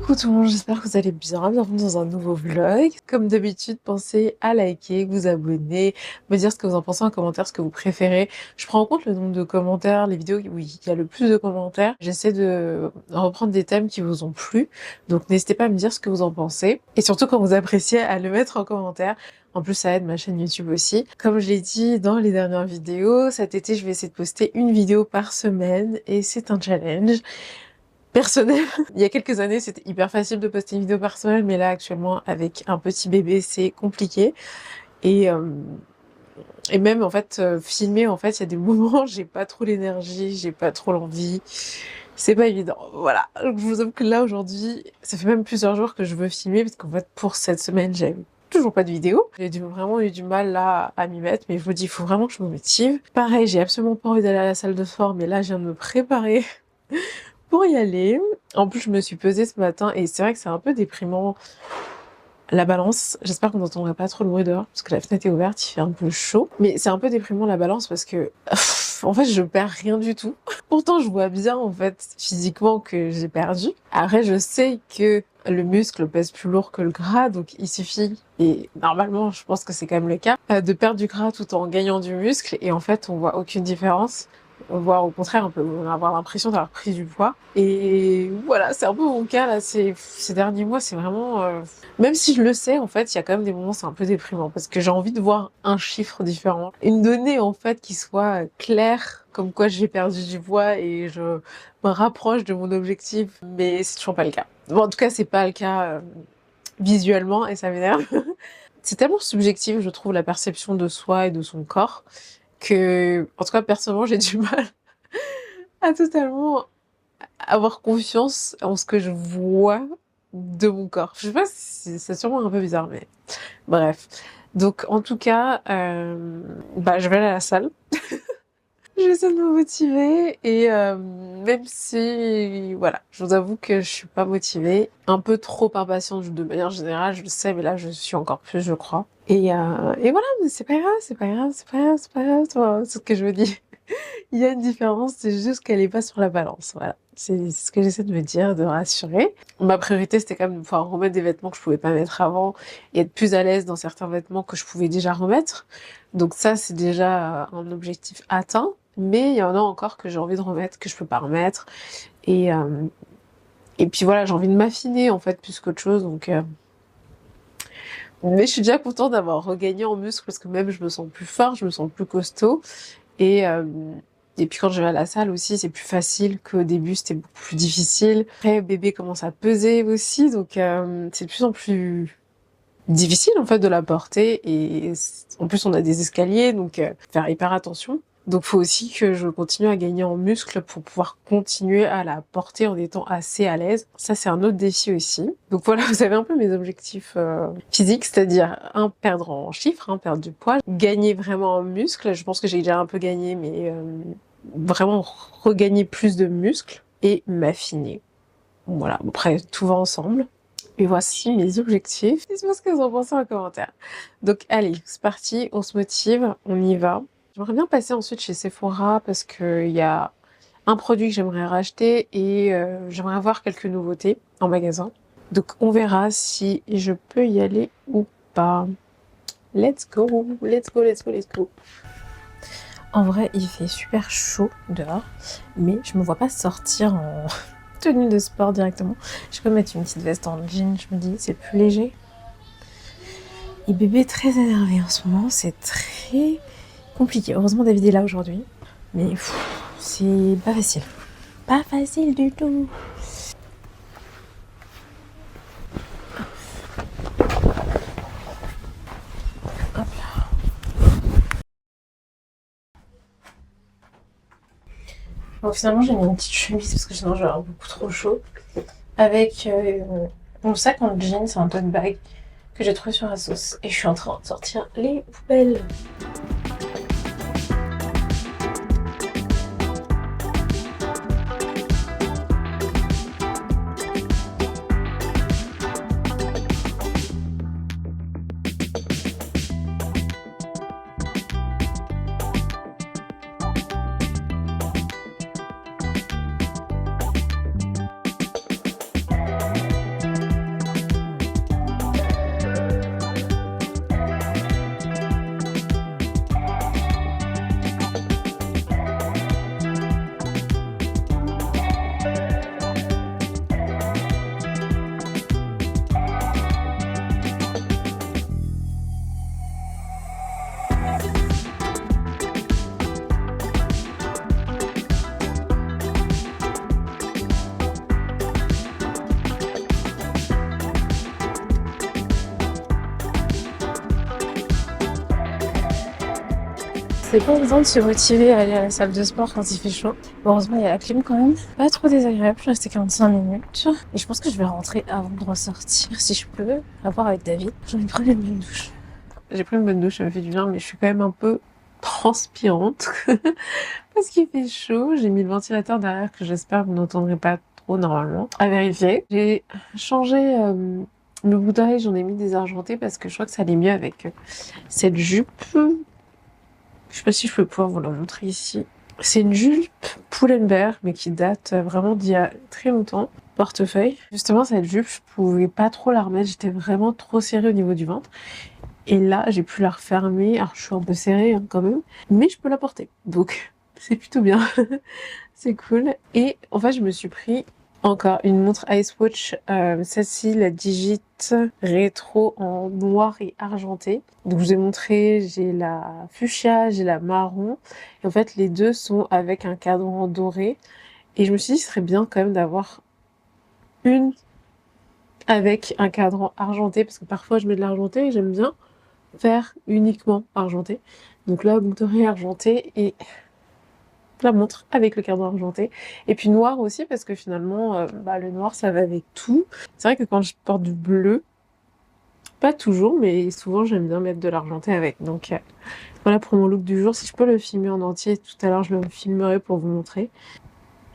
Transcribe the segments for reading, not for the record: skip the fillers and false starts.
Coucou tout le monde, j'espère que vous allez bien. Bienvenue dans un nouveau vlog. Comme d'habitude, pensez à liker, vous abonner, me dire ce que vous en pensez en commentaire, ce que vous préférez. Je prends en compte le nombre de commentaires, les vidéos où il y a le plus de commentaires. J'essaie de reprendre des thèmes qui vous ont plu. Donc n'hésitez pas à me dire ce que vous en pensez. Et surtout quand vous appréciez, à le mettre en commentaire. En plus, ça aide ma chaîne YouTube aussi. Comme je l'ai dit dans les dernières vidéos, cet été, je vais essayer de poster une vidéo par semaine et c'est un challenge personnel. Il y a quelques années, c'était hyper facile de poster une vidéo par semaine, mais là, actuellement, avec un petit bébé, c'est compliqué. Et, euh, et même, en fait, filmer, en fait, il y a des moments, j'ai pas trop l'énergie, j'ai pas trop l'envie. C'est pas évident. Voilà. Donc, je vous avoue que là, aujourd'hui, ça fait même plusieurs jours que je veux filmer, parce qu'en fait, pour cette semaine, j'ai toujours pas de vidéo. Vraiment eu du mal là à m'y mettre, mais je vous dis, il faut vraiment que je me motive. Pareil, j'ai absolument pas envie d'aller à la salle de sport, mais là, je viens de me préparer pour y aller. En plus, je me suis pesée ce matin et c'est vrai que c'est un peu déprimant. La balance, j'espère qu'on n'entendrait pas trop le bruit dehors parce que la fenêtre est ouverte, il fait un peu chaud. Mais c'est un peu déprimant la balance parce que en fait, je perds rien du tout. Pourtant, je vois bien en fait physiquement que j'ai perdu. Après, je sais que le muscle pèse plus lourd que le gras, donc il suffit, et normalement, je pense que c'est quand même le cas, de perdre du gras tout en gagnant du muscle. Et en fait, on voit aucune différence. Voire au contraire, on peut avoir l'impression d'avoir pris du poids. Et voilà, c'est un peu mon cas là. Ces derniers mois, c'est vraiment. Même si je le sais, en fait, il y a quand même des moments, c'est un peu déprimant parce que j'ai envie de voir un chiffre différent, une donnée en fait qui soit claire, comme quoi j'ai perdu du poids et je me rapproche de mon objectif. Mais c'est toujours pas le cas. Bon, en tout cas, c'est pas le cas visuellement et ça m'énerve. C'est tellement subjectif, je trouve, la perception de soi et de son corps que, en tout cas, personnellement, j'ai du mal à totalement avoir confiance en ce que je vois de mon corps. Je sais pas si c'est sûrement un peu bizarre, mais bref. Donc, en tout cas, je vais aller à la salle. J'essaie de me motiver et même si, voilà, je vous avoue que je suis pas motivée, un peu trop impatiente de manière générale, je le sais, mais là je suis encore plus, je crois. Et voilà, mais c'est pas grave, c'est pas grave, c'est pas grave, c'est pas grave, c'est ce que je me dis. Il y a une différence, c'est juste qu'elle est pas sur la balance, voilà. C'est ce que j'essaie de me dire, de rassurer. Ma priorité, c'était quand même de pouvoir remettre des vêtements que je pouvais pas mettre avant et être plus à l'aise dans certains vêtements que je pouvais déjà remettre. Donc ça, c'est déjà un objectif atteint. Mais il y en a encore que j'ai envie de remettre, que je peux pas remettre. Et, euh, et puis voilà, j'ai envie de m'affiner, en fait, plus qu'autre chose. Mais je suis déjà contente d'avoir regagné en muscle parce que même je me sens plus fort, je me sens plus costaud. Et, euh, et puis quand je vais à la salle aussi, c'est plus facile qu'au début, c'était beaucoup plus difficile. Après, bébé commence à peser aussi, donc c'est de plus en plus difficile en fait de la porter. Et en plus, on a des escaliers, donc faire hyper attention. Donc faut aussi que je continue à gagner en muscle pour pouvoir continuer à la porter en étant assez à l'aise. Ça c'est un autre défi aussi. Donc voilà, vous avez un peu mes objectifs physiques, c'est-à-dire perdre en chiffres, perdre du poids, gagner vraiment en muscle. Je pense que j'ai déjà un peu gagné, mais vraiment regagner plus de muscles et m'affiner. Voilà, après tout va ensemble. Et voici mes objectifs. Dites-moi ce que vous en pensez en commentaire. Donc allez, c'est parti, on se motive, on y va. J'aimerais bien passer ensuite chez Sephora parce qu'il y a un produit que j'aimerais racheter et j'aimerais avoir quelques nouveautés en magasin. Donc on verra si je peux y aller ou pas. Let's go, let's go, let's go, let's go. En vrai, il fait super chaud dehors, mais je me vois pas sortir en tenue de sport directement. Je peux mettre une petite veste en jean, je me dis, c'est plus léger. Et bébé est très énervé en ce moment, c'est très compliqué. Heureusement David est là aujourd'hui, mais c'est pas facile. Pas facile du tout. Hop là. Bon, finalement j'ai mis une petite chemise parce que sinon j'aurais beaucoup trop chaud. Avec mon sac en jean, c'est un tote bag que j'ai trouvé sur Asos. Et je suis en train de sortir les poubelles. C'est pas évident de se motiver à aller à la salle de sport quand il fait chaud. Heureusement, il y a la clim quand même. Pas trop désagréable, je suis restée 45 minutes. Et je pense que je vais rentrer avant de ressortir, si je peux, à voir avec David. J'en ai pris une bonne douche. J'ai pris une bonne douche, ça me fait du bien, mais je suis quand même un peu transpirante. Parce qu'il fait chaud. J'ai mis le ventilateur derrière que j'espère que vous n'entendrez pas trop normalement. À vérifier. J'ai changé le bouton, j'en ai mis des argentés parce que je crois que ça allait mieux avec cette jupe. Je sais pas si je peux pouvoir vous la montrer ici. C'est une jupe Pull&Bear, mais qui date vraiment d'il y a très longtemps. Portefeuille. Justement, cette jupe, je pouvais pas trop la remettre. J'étais vraiment trop serrée au niveau du ventre. Et là, j'ai pu la refermer. Alors, je suis un peu serrée hein, quand même. Mais je peux la porter. Donc, c'est plutôt bien. C'est cool. Et en fait, je me suis pris encore une montre Ice Watch, celle-ci, la Digit rétro en noir et argenté. Donc je vous ai montré, j'ai la fuchsia, j'ai la marron. Et en fait, les deux sont avec un cadran doré. Et je me suis dit, ce serait bien quand même d'avoir une avec un cadran argenté, parce que parfois je mets de l'argenté et j'aime bien faire uniquement argenté. Donc là, montre argenté et la montre avec le cadran argenté. Et puis noir aussi, parce que finalement, le noir, ça va avec tout. C'est vrai que quand je porte du bleu, pas toujours, mais souvent, j'aime bien mettre de l'argenté avec. Donc voilà pour mon look du jour. Si je peux le filmer en entier, tout à l'heure, je le filmerai pour vous montrer.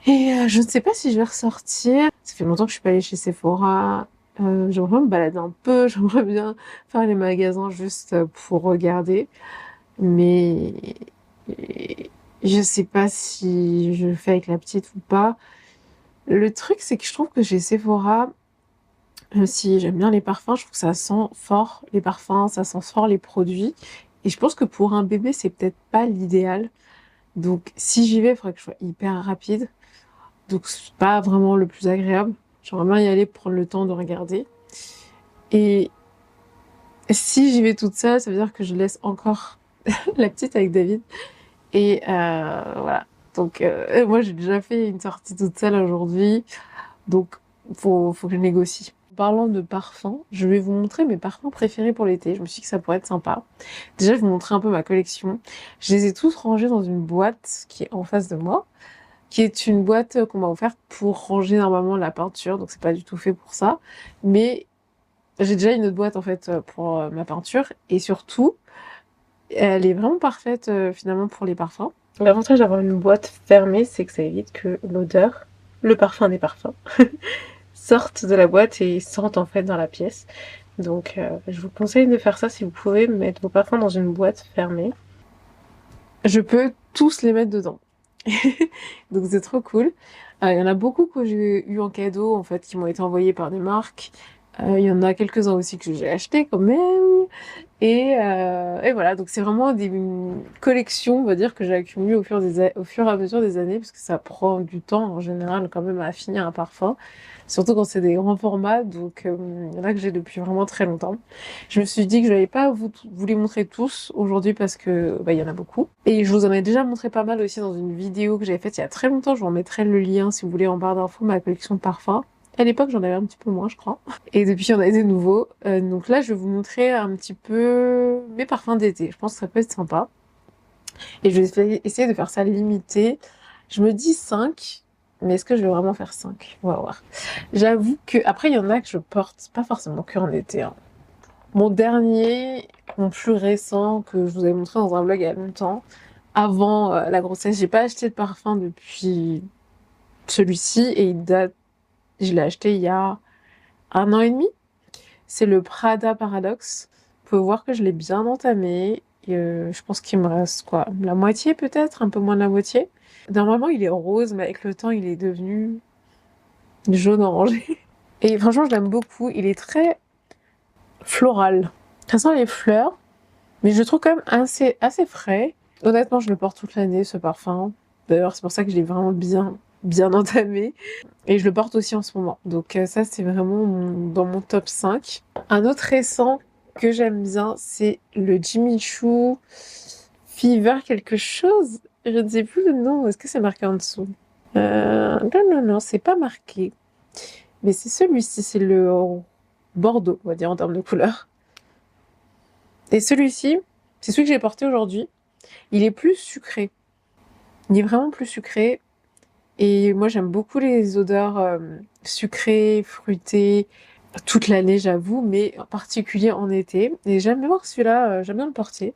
Et je ne sais pas si je vais ressortir. Ça fait longtemps que je suis pas allée chez Sephora. J'aimerais bien me balader un peu. J'aimerais bien faire les magasins juste pour regarder. Mais je sais pas si je le fais avec la petite ou pas. Le truc, c'est que je trouve que chez Sephora, même si j'aime bien les parfums, je trouve que ça sent fort les parfums, ça sent fort les produits. Et je pense que pour un bébé, c'est peut-être pas l'idéal. Donc, si j'y vais, il faudrait que je sois hyper rapide. Donc, c'est pas vraiment le plus agréable. J'aimerais bien y aller pour prendre le temps de regarder. Et si j'y vais toute seule, ça veut dire que je laisse encore la petite avec David. Et voilà. Donc, moi, j'ai déjà fait une sortie toute seule aujourd'hui. Donc, faut que je négocie. Parlant de parfums, je vais vous montrer mes parfums préférés pour l'été. Je me suis dit que ça pourrait être sympa. Déjà, je vais vous montrer un peu ma collection. Je les ai tous rangés dans une boîte qui est en face de moi, qui est une boîte qu'on m'a offerte pour ranger normalement la peinture. Donc, c'est pas du tout fait pour ça. Mais j'ai déjà une autre boîte, en fait, pour ma peinture. Et surtout, elle est vraiment parfaite, finalement, pour les parfums. L'avantage d'avoir une boîte fermée, c'est que ça évite que l'odeur, le parfum des parfums, sortent de la boîte et sortent en fait dans la pièce. Donc je vous conseille de faire ça si vous pouvez, mettre vos parfums dans une boîte fermée. Je peux tous les mettre dedans. Donc c'est trop cool. Il y en a beaucoup que j'ai eu en cadeau en fait qui m'ont été envoyés par des marques. Il y en a quelques-uns aussi que j'ai acheté quand même. Et voilà, donc c'est vraiment une collection, on va dire, que j'ai accumulée au fur et à mesure des années, parce que ça prend du temps en général quand même à finir un parfum, surtout quand c'est des grands formats, donc il y en a que j'ai depuis vraiment très longtemps. Je me suis dit que je n'allais pas vous les montrer tous aujourd'hui parce que il y en a beaucoup. Et je vous en ai déjà montré pas mal aussi dans une vidéo que j'avais faite il y a très longtemps, je vous remettrai le lien si vous voulez en barre d'infos, ma collection de parfums. À l'époque, j'en avais un petit peu moins, je crois. Et depuis, il y en a des nouveaux. Donc là, je vais vous montrer un petit peu mes parfums d'été. Je pense que ça peut être sympa. Et je vais essayer de faire ça limité. Je me dis 5, mais est-ce que je vais vraiment faire 5? On va voir. J'avoue que, après, il y en a que je porte pas forcément que en été. Hein. Mon dernier, mon plus récent, que je vous avais montré dans un vlog il y a longtemps, avant la grossesse, j'ai pas acheté de parfum depuis celui-ci et il date, je l'ai acheté il y a 1 an et demi. C'est le Prada Paradoxe. Vous pouvez voir que je l'ai bien entamé. Et, je pense qu'il me reste quoi, la moitié peut-être, un peu moins de la moitié. Normalement, il est rose, mais avec le temps, il est devenu jaune orangé. Et franchement, je l'aime beaucoup. Il est très floral. Ça sent les fleurs, mais je le trouve quand même assez frais. Honnêtement, je le porte toute l'année, ce parfum. D'ailleurs, c'est pour ça que je l'ai vraiment bien entamé. Et je le porte aussi en ce moment. Donc ça, c'est vraiment dans mon top 5. Un autre récent que j'aime bien, c'est le Jimmy Choo Fever quelque chose. Je ne sais plus le nom. Est-ce que c'est marqué en dessous? Non, c'est pas marqué. Mais c'est celui-ci, c'est le bordeaux, on va dire, en termes de couleur. Et celui-ci, c'est celui que j'ai porté aujourd'hui. Il est plus sucré. Il est vraiment plus sucré. Et moi, j'aime beaucoup les odeurs sucrées, fruitées, toute l'année, j'avoue, mais en particulier en été. Et j'aime bien celui-là, j'aime bien le porter.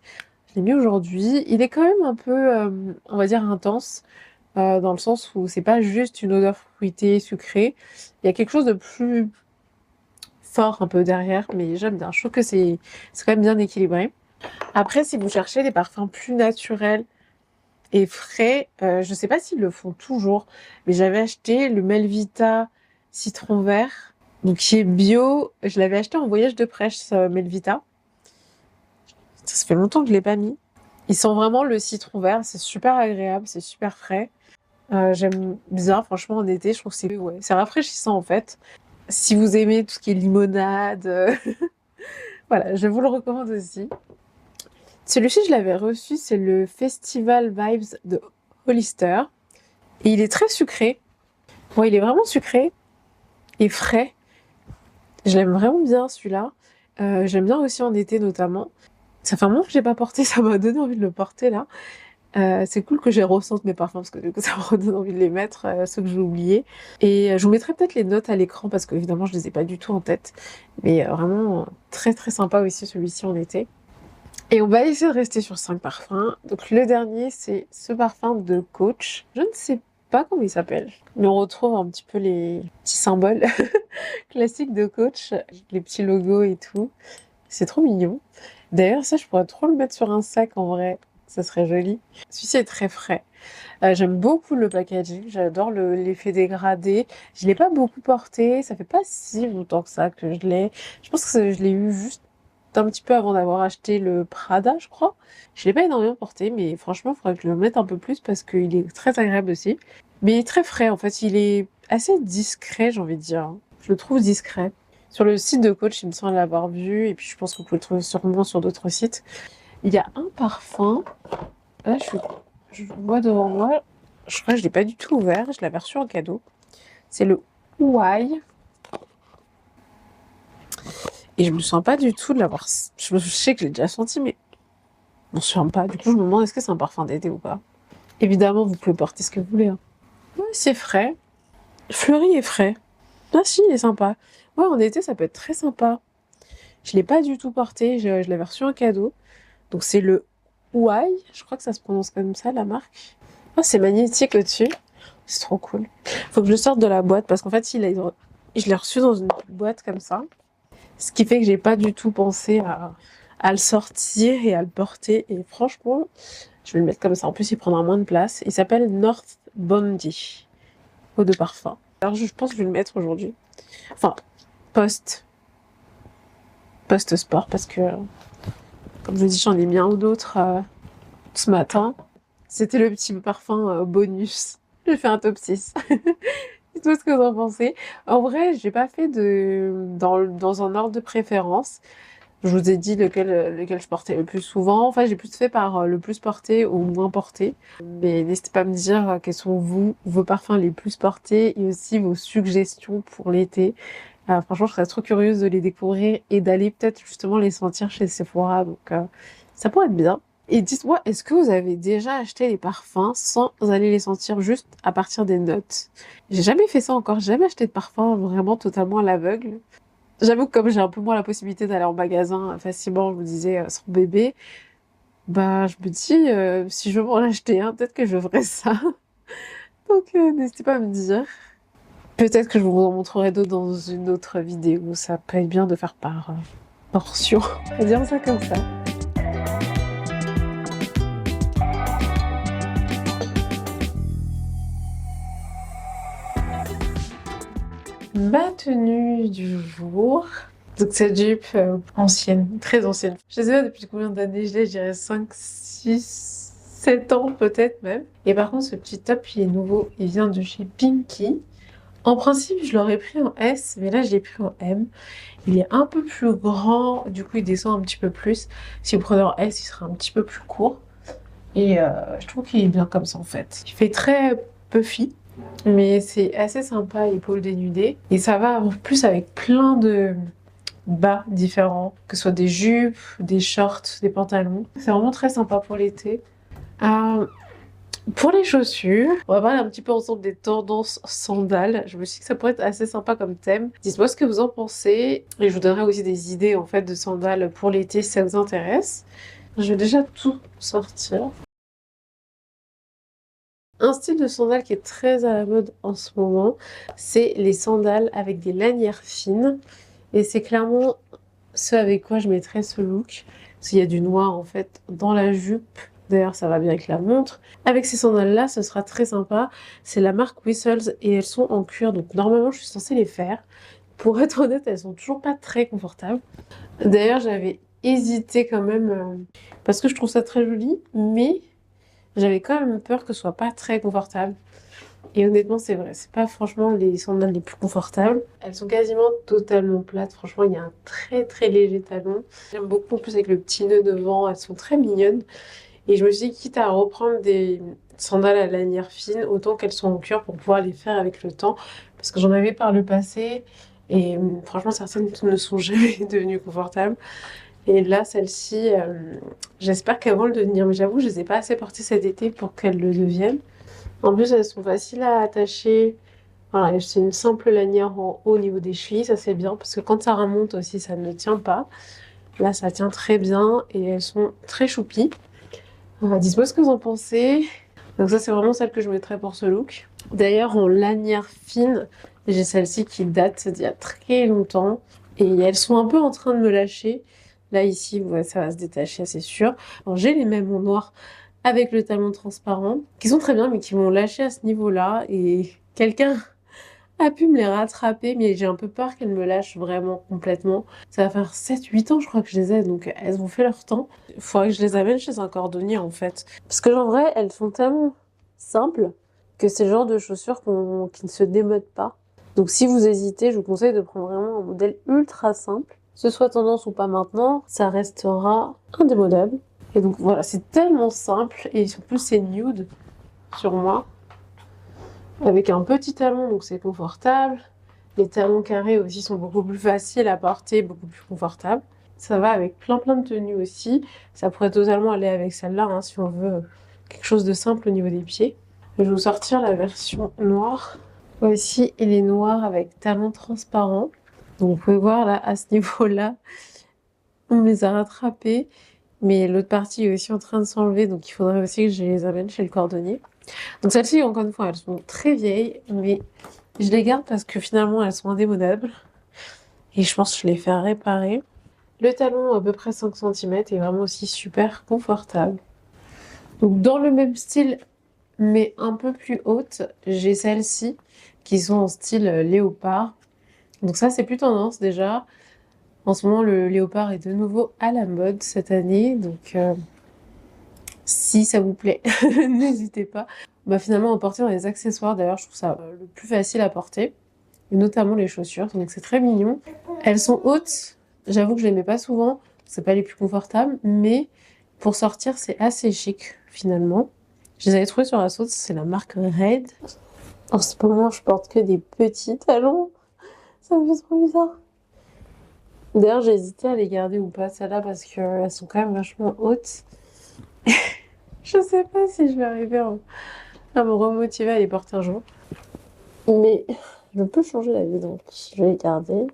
Je l'ai mis aujourd'hui. Il est quand même un peu, on va dire, intense, dans le sens où c'est pas juste une odeur fruitée, sucrée. Il y a quelque chose de plus fort un peu derrière, mais j'aime bien. Je trouve que c'est quand même bien équilibré. Après, si vous cherchez des parfums plus naturels et frais, je sais pas s'ils le font toujours, mais j'avais acheté le Melvita citron vert, donc qui est bio. Je l'avais acheté en voyage de presse, Melvita. Ça fait longtemps que je l'ai pas mis. Il sent vraiment le citron vert, c'est super agréable, c'est super frais. J'aime bien, franchement, en été, je trouve que c'est rafraîchissant en fait. Si vous aimez tout ce qui est limonade, voilà, je vous le recommande aussi. Celui-ci, je l'avais reçu, c'est le Festival Vibes de Hollister. Et il est très sucré. Ouais, il est vraiment sucré et frais. Je l'aime vraiment bien celui-là. J'aime bien aussi en été notamment. Ça fait un moment que je l'ai pas porté, ça m'a donné envie de le porter là. C'est cool que j'ai ressente mes parfums parce que du coup ça me redonne envie de les mettre, ceux que j'ai oubliés. Et je vous mettrai peut-être les notes à l'écran parce qu'évidemment je les ai pas du tout en tête. Mais vraiment très très sympa aussi celui-ci en été. Et on va essayer de rester sur 5 parfums. Donc le dernier c'est ce parfum de Coach. Je ne sais pas comment il s'appelle. Mais on retrouve un petit peu les petits symboles classiques de Coach, les petits logos et tout. C'est trop mignon. D'ailleurs ça je pourrais trop le mettre sur un sac en vrai. Ça serait joli. Celui-ci est très frais. J'aime beaucoup le packaging. J'adore l'effet dégradé. Je l'ai pas beaucoup porté. Ça fait pas si longtemps que ça que je l'ai. Je pense que je l'ai eu juste un petit peu avant d'avoir acheté le Prada, je crois. Je l'ai pas énormément porté, mais franchement, il faudrait que je le mette un peu plus parce qu'il est très agréable aussi. Mais il est très frais, en fait. Il est assez discret, j'ai envie de dire. Je le trouve discret. Sur le site de Coach, il me semble l'avoir vu. Et puis, je pense que vous pouvez le trouver sûrement sur d'autres sites. Il y a un parfum. Là, je le vois devant moi. Je crois que je l'ai pas du tout ouvert. Je l'avais reçu en cadeau. C'est le Ouai. Et je me souviens pas du tout de l'avoir. Je sais que je l'ai déjà senti, mais je me souviens pas. Du coup, je me demande est-ce que c'est un parfum d'été ou pas. Évidemment, vous pouvez porter ce que vous voulez. Hein. Ouais, c'est frais. Fleuri et frais. Ah si, il est sympa. Ouais, en été, ça peut être très sympa. Je l'ai pas du tout porté. Je l'avais reçu en cadeau. Donc c'est le Ouai. Je crois que ça se prononce comme ça, la marque. Oh, c'est magnétique au-dessus. C'est trop cool. Faut que je le sorte de la boîte parce qu'en fait, je l'ai reçu dans une boîte comme ça. Ce qui fait que j'ai pas du tout pensé à le sortir et à le porter. Et franchement, je vais le mettre comme ça. En plus, il prendra moins de place. Il s'appelle North Bondi. Eau de parfum. Alors, je pense que je vais le mettre aujourd'hui. Enfin, post-sport parce que, comme je vous dis, j'en ai mis un ou d'autres ce matin. C'était le petit parfum bonus. J'ai fait un top 6. Dites-moi ce que vous en pensez. En vrai, j'ai pas fait dans un ordre de préférence. Je vous ai dit lequel je portais le plus souvent. Enfin, j'ai plus fait par le plus porté ou moins porté. Mais n'hésitez pas à me dire quels sont vos parfums les plus portés et aussi vos suggestions pour l'été. Franchement, je serais trop curieuse de les découvrir et d'aller peut-être justement les sentir chez Sephora. Donc, ça pourrait être bien. Et dites-moi, est-ce que vous avez déjà acheté des parfums sans aller les sentir juste à partir des notes? J'ai jamais fait ça encore, j'ai jamais acheté de parfum vraiment totalement à l'aveugle. J'avoue que comme j'ai un peu moins la possibilité d'aller en magasin facilement, je vous disais, sans bébé, bah je me dis, si je veux m'en acheter un, peut-être que je ferais ça. Donc n'hésitez pas à me dire. Peut-être que je vous en montrerai d'autres dans une autre vidéo, ça peut être bien de faire par portion. On va dire ça comme ça. Ma tenue du jour. Donc cette jupe ancienne, très ancienne. Je sais pas depuis combien d'années je l'ai, je dirais 5, 6, 7 ans peut-être même. Et par contre ce petit top il est nouveau, il vient de chez Pinky. En principe je l'aurais pris en S, mais là je l'ai pris en M. Il est un peu plus grand, du coup il descend un petit peu plus. Si vous prenez en S il sera un petit peu plus court. Et je trouve qu'il est bien comme ça en fait. Il fait très puffy. Mais c'est assez sympa, épaules dénudées. Et ça va en plus avec plein de différents, que ce soit des jupes, des shorts, des pantalons. C'est vraiment très sympa pour l'été. Euh, pour les chaussures, on va parler un petit peu ensemble des tendances sandales. Je me suis dit que ça pourrait être assez sympa comme thème. Dites-moi ce que vous en pensez. Et je vous donnerai aussi des idées en fait de sandales pour l'été si ça vous intéresse. Je vais déjà tout sortir. Un style de sandales qui est très à la mode en ce moment, c'est les sandales avec des lanières fines. Et c'est clairement ce avec quoi je mettrais ce look. Parce qu'il y a du noir en fait dans la jupe. D'ailleurs, ça va bien avec la montre. Avec ces sandales-là, ce sera très sympa. C'est la marque Whistles et elles sont en cuir. Donc normalement, je suis censée les faire. Pour être honnête, elles sont toujours pas très confortables. D'ailleurs, j'avais hésité quand même parce que je trouve ça très joli. Mais j'avais quand même peur que ce soit pas très confortable. Et honnêtement, c'est vrai, c'est pas franchement les sandales les plus confortables. Elles sont quasiment totalement plates. Franchement, il y a un très très léger talon. J'aime beaucoup en plus avec le petit nœud devant. Elles sont très mignonnes. Et je me suis dit, quitte à reprendre des sandales à lanière fine, autant qu'elles soient en cuir pour pouvoir les faire avec le temps. Parce que j'en avais par le passé. Et franchement, certaines ne sont jamais devenues confortables. Et là, celle-ci, j'espère qu'elles vont le devenir. Mais j'avoue, je les ai pas assez portées cet été pour qu'elles le deviennent. En plus, elles sont faciles à attacher. Voilà, c'est une simple lanière en haut au niveau des chevilles, ça c'est bien parce que quand ça remonte aussi, ça ne tient pas. Là, ça tient très bien et elles sont très choupies. Dites-moi ce que vous en pensez. Donc ça, c'est vraiment celle que je mettrais pour ce look. D'ailleurs, en lanière fine, j'ai celle-ci qui date d'il y a très longtemps et elles sont un peu en train de me lâcher. Là, ici, ouais, ça va se détacher, c'est sûr. Alors, j'ai les mêmes en noir avec le talon transparent, qui sont très bien, mais qui m'ont lâché à ce niveau-là. Et quelqu'un a pu me les rattraper, mais j'ai un peu peur qu'elles me lâchent vraiment complètement. Ça va faire 7-8 ans, je crois que je les ai, donc elles ont fait leur temps. Il faudrait que je les amène chez un cordonnier, en fait. Parce que, en vrai, elles sont tellement simples que c'est le genre de chaussures qui ne se démodent pas. Donc si vous hésitez, je vous conseille de prendre vraiment un modèle ultra simple. Que ce soit tendance ou pas maintenant, ça restera indémodable. Et donc voilà, c'est tellement simple et en plus c'est nude sur moi. Avec un petit talon, donc c'est confortable. Les talons carrés aussi sont beaucoup plus faciles à porter, beaucoup plus confortables. Ça va avec plein de tenues aussi. Ça pourrait totalement aller avec celle-là hein, si on veut quelque chose de simple au niveau des pieds. Je vais vous sortir la version noire. Voici, elle est noire avec talons transparents. Donc vous pouvez voir là, à ce niveau-là, on les a rattrapés. Mais l'autre partie est aussi en train de s'enlever, donc il faudrait aussi que je les amène chez le cordonnier. Donc celles-ci, encore une fois, elles sont très vieilles, mais je les garde parce que finalement, elles sont indémodables. Et je pense que je les fais réparer. Le talon, à peu près 5 cm, est vraiment aussi super confortable. Donc dans le même style, mais un peu plus haute, j'ai celles-ci, qui sont en style léopard. Donc ça, c'est plus tendance déjà. En ce moment, le léopard est de nouveau à la mode cette année, donc si ça vous plaît, n'hésitez pas. Bah, finalement, en porter dans les accessoires, d'ailleurs, je trouve ça le plus facile à porter, et notamment les chaussures, donc c'est très mignon. Elles sont hautes, j'avoue que je les mets pas souvent, c'est pas les plus confortables, mais pour sortir, c'est assez chic finalement. Je les avais trouvées sur Asos, c'est la marque Red. En ce moment, je porte que des petits talons, ça me fait trop bizarre. D'ailleurs, j'ai hésité à les garder ou pas, celles-là, parce qu'elles sont quand même vachement hautes. Je sais pas si je vais arriver à me remotiver à les porter un jour. Mais je peux changer la vie, donc je vais les garder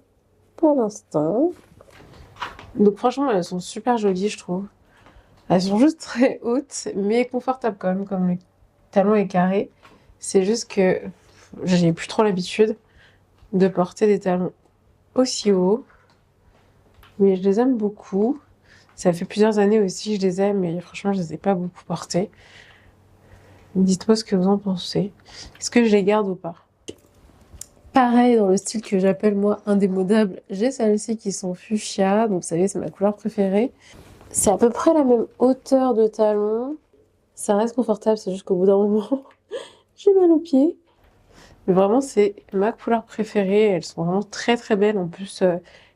pour l'instant. Donc franchement, elles sont super jolies, je trouve. Elles sont juste très hautes, mais confortables quand même, comme le talon est carré. C'est juste que j'ai plus trop l'habitude de porter des talons aussi hauts. Mais je les aime beaucoup. Ça fait plusieurs années aussi que je les aime, mais franchement, je les ai pas beaucoup portés. Dites-moi ce que vous en pensez. Est-ce que je les garde ou pas? Pareil, dans le style que j'appelle moi indémodable, j'ai celles-ci qui sont fuchsia. Donc, vous savez, c'est ma couleur préférée. C'est à peu près la même hauteur de talon. Ça reste confortable, c'est juste qu'au bout d'un moment, j'ai mal aux pieds. Mais vraiment, c'est ma couleur préférée. Elles sont vraiment très belles. En plus,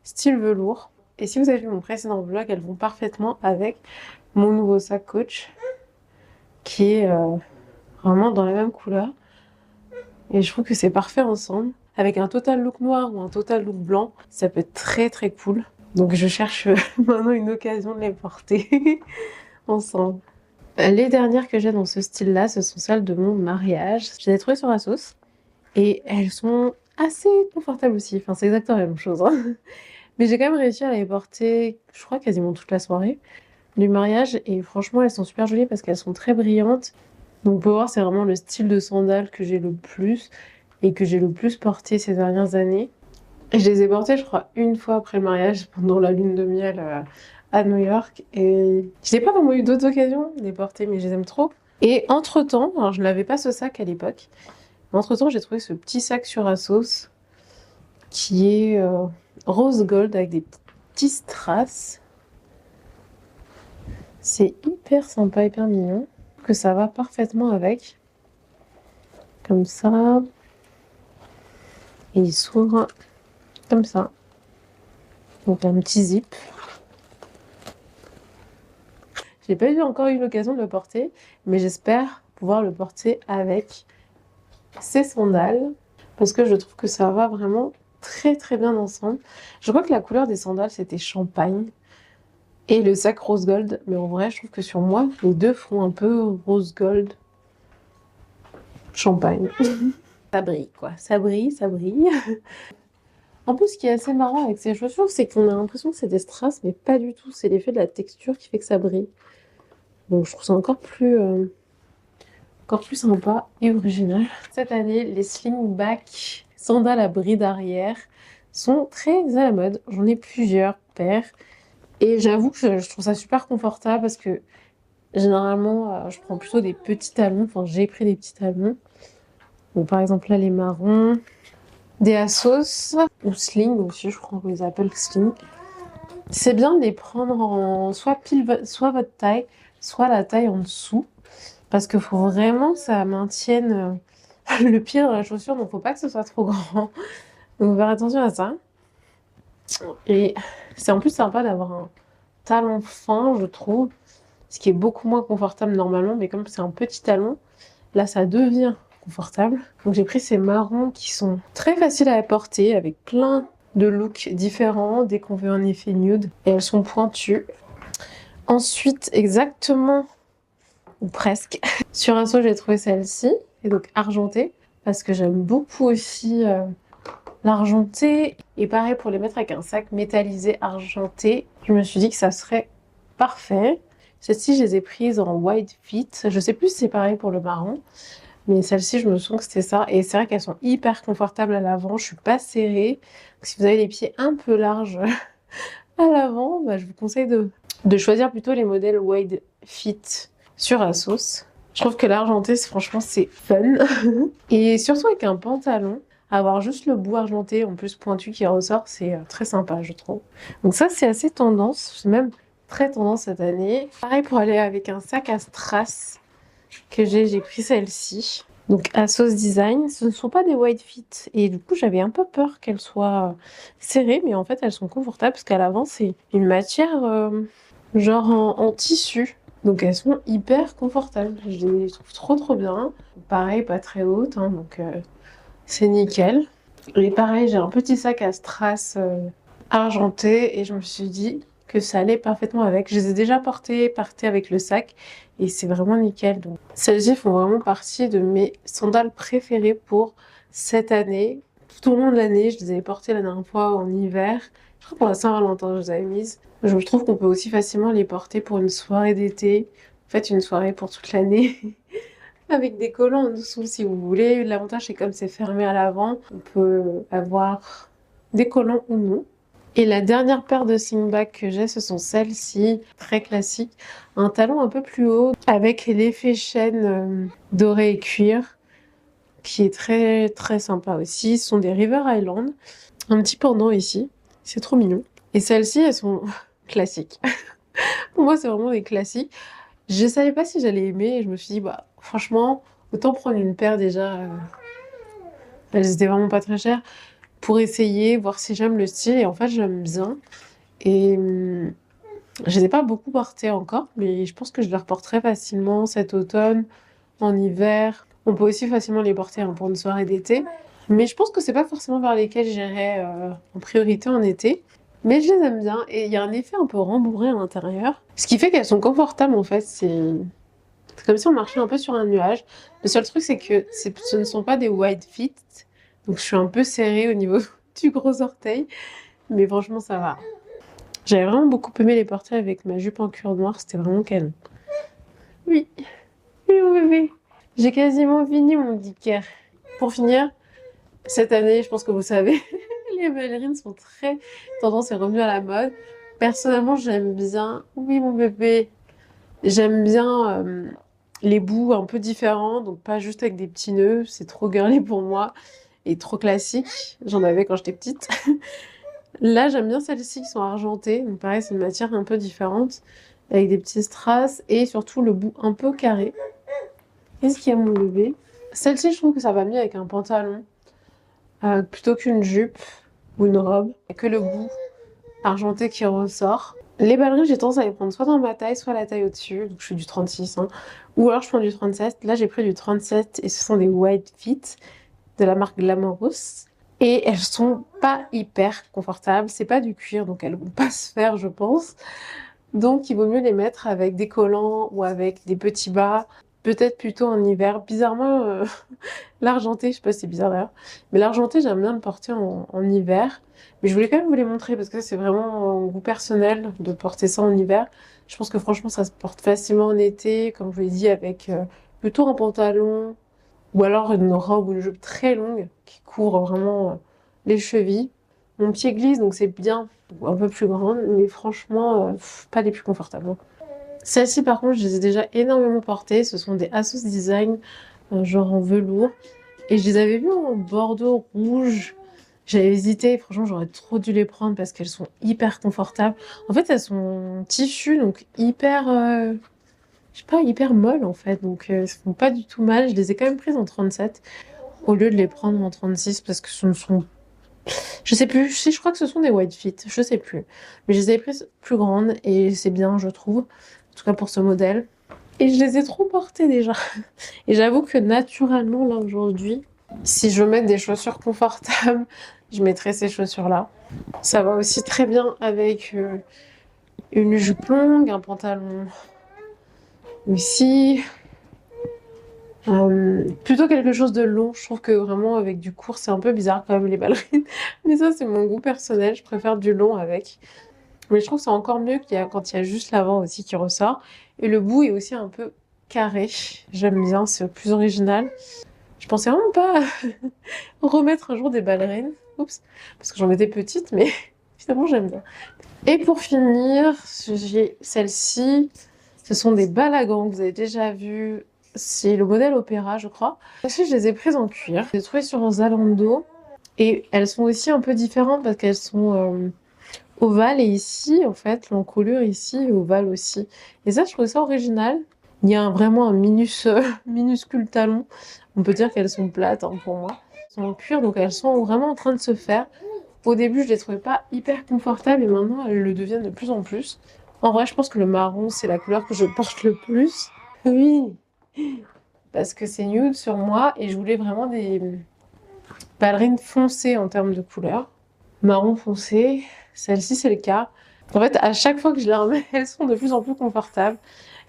style velours. Et si vous avez vu mon précédent vlog, elles vont parfaitement avec mon nouveau sac Coach, qui est vraiment dans la même couleur. Et je trouve que c'est parfait ensemble. Avec un total look noir ou un total look blanc, ça peut être très cool. Donc je cherche maintenant une occasion de les porter ensemble. Les dernières que j'ai dans ce style-là, ce sont celles de mon mariage. Je les ai trouvées sur Asos et elles sont assez confortables aussi. Enfin, c'est exactement la même chose, hein. Mais j'ai quand même réussi à les porter, je crois, quasiment toute la soirée du mariage. Et franchement, elles sont super jolies parce qu'elles sont très brillantes. Donc, on peut voir, c'est vraiment le style de sandales que j'ai le plus et que j'ai le plus porté ces dernières années. Et je les ai portées, je crois, une fois après le mariage, pendant la lune de miel à New York. Et je n'ai pas vraiment eu d'autres occasions de les porter, mais je les aime trop. Et entre-temps, alors je n'avais pas ce sac à l'époque, mais entre-temps, j'ai trouvé ce petit sac sur Asos qui est rose gold avec des petits strass. C'est hyper sympa, hyper mignon, que ça va parfaitement avec. Comme ça. Et il s'ouvre comme ça. Donc un petit zip. J'ai pas encore eu l'occasion de le porter, mais j'espère pouvoir le porter avec ces sandales parce que je trouve que ça va vraiment très très bien ensemble. Je crois que la couleur des sandales c'était champagne et le sac rose gold, mais en vrai je trouve que sur moi les deux font un peu rose gold champagne. Ça brille quoi, ça brille, ça brille. En plus, ce qui est assez marrant avec ces chaussures, c'est qu'on a l'impression que c'est des strass, mais pas du tout. C'est l'effet de la texture qui fait que ça brille. Donc je trouve ça encore plus sympa et original. Cette année, les slingback sandales à bride arrière sont très à la mode. J'en ai plusieurs paires. Et j'avoue que je trouve ça super confortable parce que généralement, je prends plutôt des petits talons. Enfin, j'ai pris des petits talons. Donc, par exemple, là, les marrons. Des Asos ou Sling aussi, je crois qu'on les appelle Sling. C'est bien de les prendre en soit soit votre taille, soit la taille en dessous. Parce qu'il faut vraiment que ça maintienne le pied dans la chaussure, donc faut pas que ce soit trop grand. Donc faire attention à ça. Et c'est en plus sympa d'avoir un talon fin, je trouve, ce qui est beaucoup moins confortable normalement, mais comme c'est un petit talon, là ça devient confortable. Donc j'ai pris ces marrons qui sont très faciles à porter avec plein de looks différents dès qu'on veut un effet nude. Et elles sont pointues. Ensuite, exactement, ou presque, sur un saut j'ai trouvé celle-ci, et donc argentée, parce que j'aime beaucoup aussi l'argenté. Et pareil pour les mettre avec un sac métallisé argenté, je me suis dit que ça serait parfait. Celles-ci, je les ai prises en wide fit. Je sais plus si c'est pareil pour le marron. Mais celle-ci, je me souviens que c'était ça. Et c'est vrai qu'elles sont hyper confortables à l'avant. Je suis pas serrée. Donc, si vous avez les pieds un peu larges à l'avant, bah, je vous conseille de choisir plutôt les modèles wide fit sur Asos. Je trouve que l'argenté, franchement, c'est fun. Et surtout avec un pantalon, avoir juste le bout argenté, en plus pointu qui ressort, c'est très sympa, je trouve. Donc ça, c'est assez tendance. C'est même très tendance cette année. Pareil pour aller avec un sac à strass que j'ai pris celle-ci. Donc Asos Design, ce ne sont pas des wide fit et du coup j'avais un peu peur qu'elles soient serrées, mais en fait elles sont confortables parce qu'à l'avant c'est une matière genre en tissu, donc elles sont hyper confortables. Je les trouve trop bien. Pareil, pas très haute, hein, donc c'est nickel. Et pareil, j'ai un petit sac à strass argenté et je me suis dit que ça allait parfaitement avec. Je les ai déjà portées avec le sac et c'est vraiment nickel. Donc celles-ci font vraiment partie de mes sandales préférées pour cette année. Tout au long de l'année, je les avais portées la dernière fois en hiver. Je crois pour la Saint-Valentin, je les avais mises. Je trouve qu'on peut aussi facilement les porter pour une soirée d'été. En fait, une soirée pour toute l'année. Avec des collants en dessous si vous voulez. L'avantage c'est comme c'est fermé à l'avant, on peut avoir des collants ou non. Et la dernière paire de slingback que j'ai, ce sont celles-ci, très classiques. Un talon un peu plus haut avec l'effet chaîne doré et cuir qui est très très sympa aussi. Ce sont des River Island. Un petit pendant ici, c'est trop mignon. Et celles-ci, elles sont classiques. Pour moi, c'est vraiment des classiques. Je savais pas si j'allais aimer et je me suis dit, bah franchement, autant prendre une paire déjà. Elles étaient vraiment pas très chères pour essayer, voir si j'aime le style. Et en fait, j'aime bien. Et je les ai pas beaucoup portées encore, mais je pense que je les reporterai facilement cet automne, en hiver. On peut aussi facilement les porter pour une soirée d'été. Mais je pense que c'est pas forcément vers lesquelles j'irai en priorité en été. Mais je les aime bien et il y a un effet un peu rembourré à l'intérieur. Ce qui fait qu'elles sont confortables en fait. C'est comme si on marchait un peu sur un nuage. Le seul truc, c'est que ce ne sont pas des wide fit. Donc je suis un peu serrée au niveau du gros orteil. Mais franchement, ça va. J'avais vraiment beaucoup aimé les porter avec ma jupe en cuir noir. C'était vraiment canon. Oui. Oui, mon bébé. J'ai quasiment fini mon dicker. Pour finir, cette année, je pense que vous savez, les ballerines sont très tendance est revenue à la mode. Personnellement, j'aime bien. Oui, mon bébé. J'aime bien les bouts un peu différents, donc pas juste avec des petits nœuds. C'est trop girly pour moi et trop classique. J'en avais quand j'étais petite. Là, j'aime bien celles-ci qui sont argentées. Donc pareil, c'est une matière un peu différente avec des petits strass et surtout le bout un peu carré. Qu'est-ce qu'il y a, mon bébé? Celle-ci, je trouve que ça va mieux avec un pantalon plutôt qu'une jupe ou une robe. Il n'y a que le bout argenté qui ressort. Les ballerines, j'ai tendance à les prendre soit dans ma taille, soit la taille au-dessus. Donc je suis du 36. Hein. Ou alors je prends du 37. Là, j'ai pris du 37 et ce sont des wide fit de la marque Glamorous. Et elles sont pas hyper confortables. C'est pas du cuir, donc elles vont pas se faire, je pense. Donc il vaut mieux les mettre avec des collants ou avec des petits bas. Peut-être plutôt en hiver. Bizarrement, l'argenté, je sais pas si c'est bizarre d'ailleurs, mais l'argenté, j'aime bien le porter en hiver. Mais je voulais quand même vous les montrer parce que c'est vraiment un goût personnel de porter ça en hiver. Je pense que franchement, ça se porte facilement en été, comme je vous l'ai dit, avec plutôt un pantalon ou alors une robe ou une jupe très longue qui couvre vraiment les chevilles. Mon pied glisse, donc c'est bien, un peu plus grande, mais franchement, pas les plus confortables. Celles-ci, par contre, je les ai déjà énormément portées. Ce sont des Asos Design, genre en velours. Et je les avais vues en bordeaux rouge. J'avais hésité. Franchement, j'aurais trop dû les prendre parce qu'elles sont hyper confortables. En fait, elles sont tissu, donc hyper... je sais pas, hyper molles en fait. Donc, elles font pas du tout mal. Je les ai quand même prises en 37 au lieu de les prendre en 36 parce que ce ne sont... Je sais plus. Je crois que ce sont des wide fit. Je sais plus. Mais je les ai prises plus grandes et c'est bien, je trouve. En tout cas pour ce modèle. Et je les ai trop portées déjà. Et j'avoue que naturellement, là, aujourd'hui, si je veux mettre des chaussures confortables, je mettrai ces chaussures-là. Ça va aussi très bien avec une jupe longue, un pantalon aussi. Plutôt quelque chose de long. Je trouve que vraiment avec du court, c'est un peu bizarre quand même les ballerines. Mais ça, c'est mon goût personnel. Je préfère du long avec. Mais je trouve que c'est encore mieux quand il y a juste l'avant aussi qui ressort. Et le bout est aussi un peu carré. J'aime bien, c'est plus original. Je pensais vraiment pas remettre un jour des ballerines. Oups, parce que j'en étais petite, mais finalement j'aime bien. Et pour finir, j'ai celle-ci. Ce sont des balagans que vous avez déjà vu. C'est le modèle Opéra, je crois. Celles-ci, je les ai prises en cuir. Je les ai trouvées sur Zalando. Et elles sont aussi un peu différentes parce qu'elles sont ovales. Et ici, en fait, l'encolure ici est ovale aussi. Et ça, je trouve ça original. Il y a vraiment un minuscule talon. On peut dire qu'elles sont plates hein, pour moi. Elles sont en cuir, donc elles sont vraiment en train de se faire. Au début, je les trouvais pas hyper confortables et maintenant, elles le deviennent de plus en plus. En vrai, je pense que le marron, c'est la couleur que je porte le plus. Oui, parce que c'est nude sur moi et je voulais vraiment des ballerines foncées en termes de couleur. Marron foncé, celle-ci, c'est le cas. En fait, à chaque fois que je les remets, elles sont de plus en plus confortables.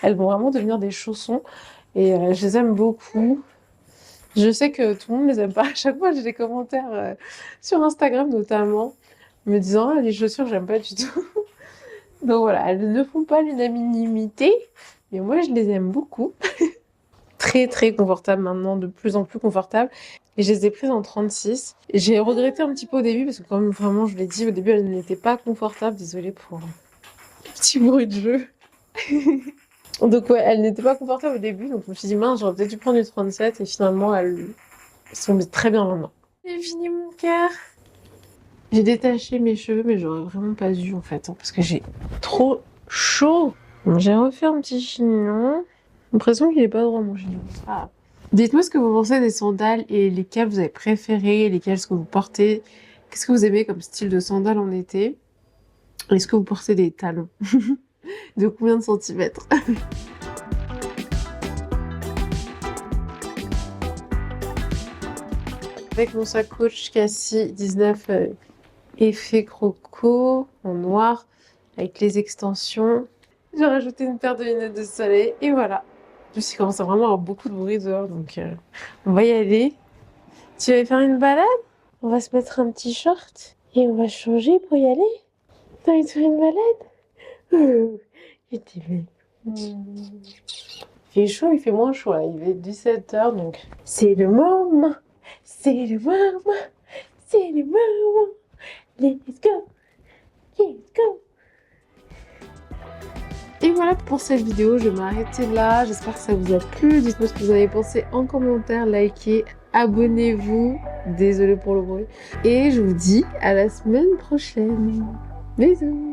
Elles vont vraiment devenir des chaussons et je les aime beaucoup. Je sais que tout le monde ne les aime pas. À chaque fois, j'ai des commentaires sur Instagram notamment, me disant ah, les chaussures, j'aime pas du tout. Donc voilà, elles ne font pas l'unanimité, mais moi, je les aime beaucoup. Très, très confortables maintenant, de plus en plus confortables. Et je les ai prises en 36. J'ai regretté un petit peu au début, parce que comme vraiment, je l'ai dit, au début, elles n'étaient pas confortables. Désolée pour le petit bruit de jeu. Donc ouais, elles n'étaient pas confortables au début, donc je me suis dit mince, j'aurais peut-être dû prendre du 37 et finalement elles sont très bien maintenant. J'ai fini mon cœur. J'ai détaché mes cheveux, mais j'aurais vraiment pas dû en fait, hein, parce que j'ai trop chaud. Bon, j'ai refait un petit chignon. J'ai l'impression qu'il est pas droit mon chignon. Ah. Dites-moi ce que vous pensez des sandales et lesquelles vous avez préférées, lesquelles est-ce que vous portez. Qu'est-ce que vous aimez comme style de sandales en été? Est-ce que vous portez des talons? De combien de centimètres? Avec mon sacoche Cassie 19 effet croco en noir avec les extensions. J'ai rajouté une paire de lunettes de soleil et voilà. plus, il commence à vraiment avoir beaucoup de bruit dehors, donc on va y aller. Tu vas faire une balade? On va se mettre un petit short et on va changer pour y aller. T'as envie de faire une balade? Je t'ai vu. Il fait chaud, il fait moins chaud là, il est 17h donc. C'est le moment, c'est le moment, c'est le moment. Let's go, let's go. Et voilà pour cette vidéo, je vais m'arrêter là. J'espère que ça vous a plu. Dites-moi ce que vous avez pensé en commentaire, likez, abonnez-vous. Désolée pour le bruit. Et je vous dis à la semaine prochaine. Bisous.